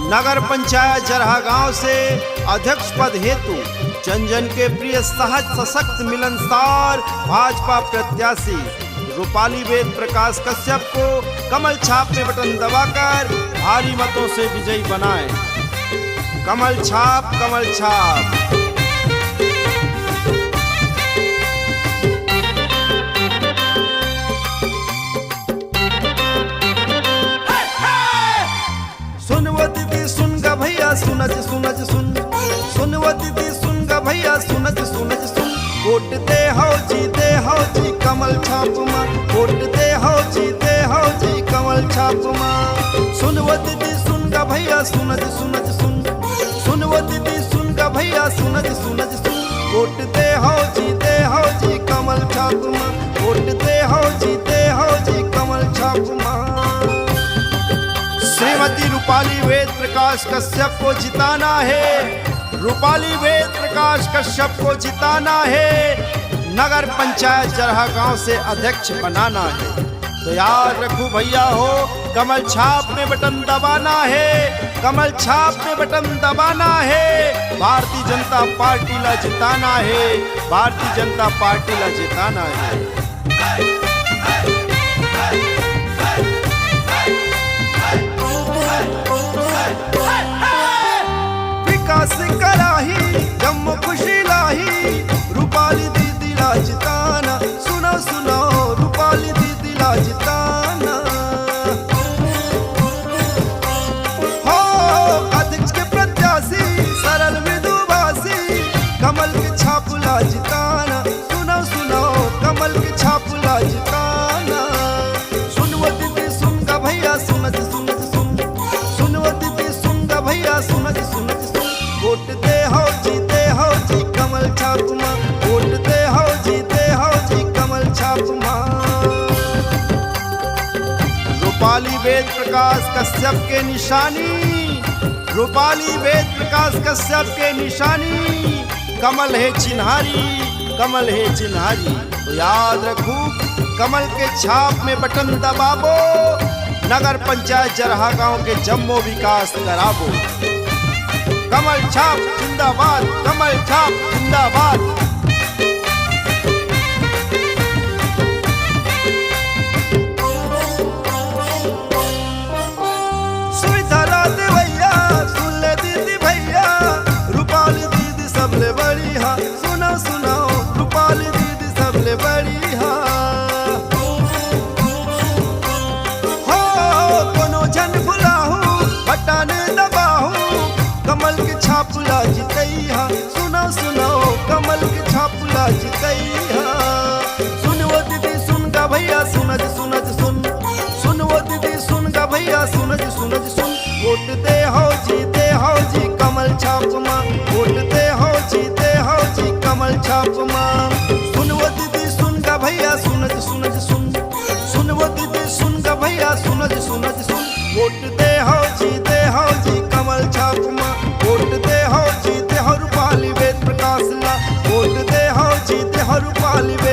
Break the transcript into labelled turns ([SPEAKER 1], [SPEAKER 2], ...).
[SPEAKER 1] नगर पंचायत जरहा गांव से अध्यक्ष पद हेतु जन जन के प्रिय सहज सशक्त मिलनसार भाजपा प्रत्याशी रूपाली वेद प्रकाश कश्यप को कमल छाप में बटन दबाकर भारी मतों से विजयी बनाएं। कमल छाप, कमल छाप। भैया सुनज सुनज सुन, सुनव दीदी सुन ग भैया सुनज सुनज सुन। वोट दे हो जी कमल छाप मां, वोट दे हो जी कमल छाप मां। सुनव दीदी सुन ग भैया सुनज सुनज सुन, सुनव दीदी सुन ग भैया सुनज सुनज सुन। वोट दे हो जी कमल छाप मां, वोट दे हो जी कमल छाप मां। श्रीमती रूपाली वेद प्रकाश कश्यप को जिताना है, रूपाली वेद प्रकाश कश्यप को जिताना है, नगर पंचायत जरहा गांव से अध्यक्ष बनाना है। तो याद रखो भैया हो, कमल छाप में बटन दबाना है, कमल छाप में बटन दबाना है। भारतीय जनता पार्टी ला जिताना है, भारतीय जनता पार्टी ला जिताना है। विकास कराही जम्मू खुशी लाही, रूपाली दीदी ला जिताना। सुनो सुनो रूपाली दीदी ला जिताना। हो अध्यक्ष के प्रत्याशी सरल मृदुभाषी, कमल के छाप ला जिताना। सुनो सुनो कमल के छाप ला जिताना। सुनव दीदी सुन ग भैया सुनज सुनज सुन, सुनव दीदी सुन ग भैया सुनज सुनज सुन। वोट दे हो जी कमल छाप मां, वोट दे हो जी कमल छाप मां। रूपाली वेद प्रकाश कश्यप के निशानी, रूपाली वेद प्रकाश कश्यप के निशानी कमल है चिन्हारी, कमल है चिन्हारी। तो याद रखो, कमल के छाप में बटन दबाबो, नगर पंचायत जरहा गांव के जम्मो विकास कराबो। कमल छाप जिंदाबाद, कमल छाप जिंदाबाद। सुविधा ला दे भैया, सुन ले दीदी भैया, रूपाली दीदी सबले बड़ी हा। सुनो सुनो रूपाली दीदी सबले बड़ी हा। हो कोनो जन भुलाहू बटन दबाहू, कमल के छाप ला जितैहा। सुनो सुनो कमल के छाप ला जितैहा। सुनव दीदी सुन ग भैया सुनज सुनज सुन, सुनव दीदी सुन ग भैया सुनज सुनज सुन। वोट दे हो जी कमल छाप मां, वोट दे हो जी कमल छाप मां। सुनव दीदी सुन ग भैया सुनज सुनज सुन, सुनव दीदी सुन ग भैया सुनज सुनज सुन। वोट दे हो जी कमल छाप मां, वोट दे हो रूपाली वेद प्रकाश ला, वोट दे हो रूपाली वेद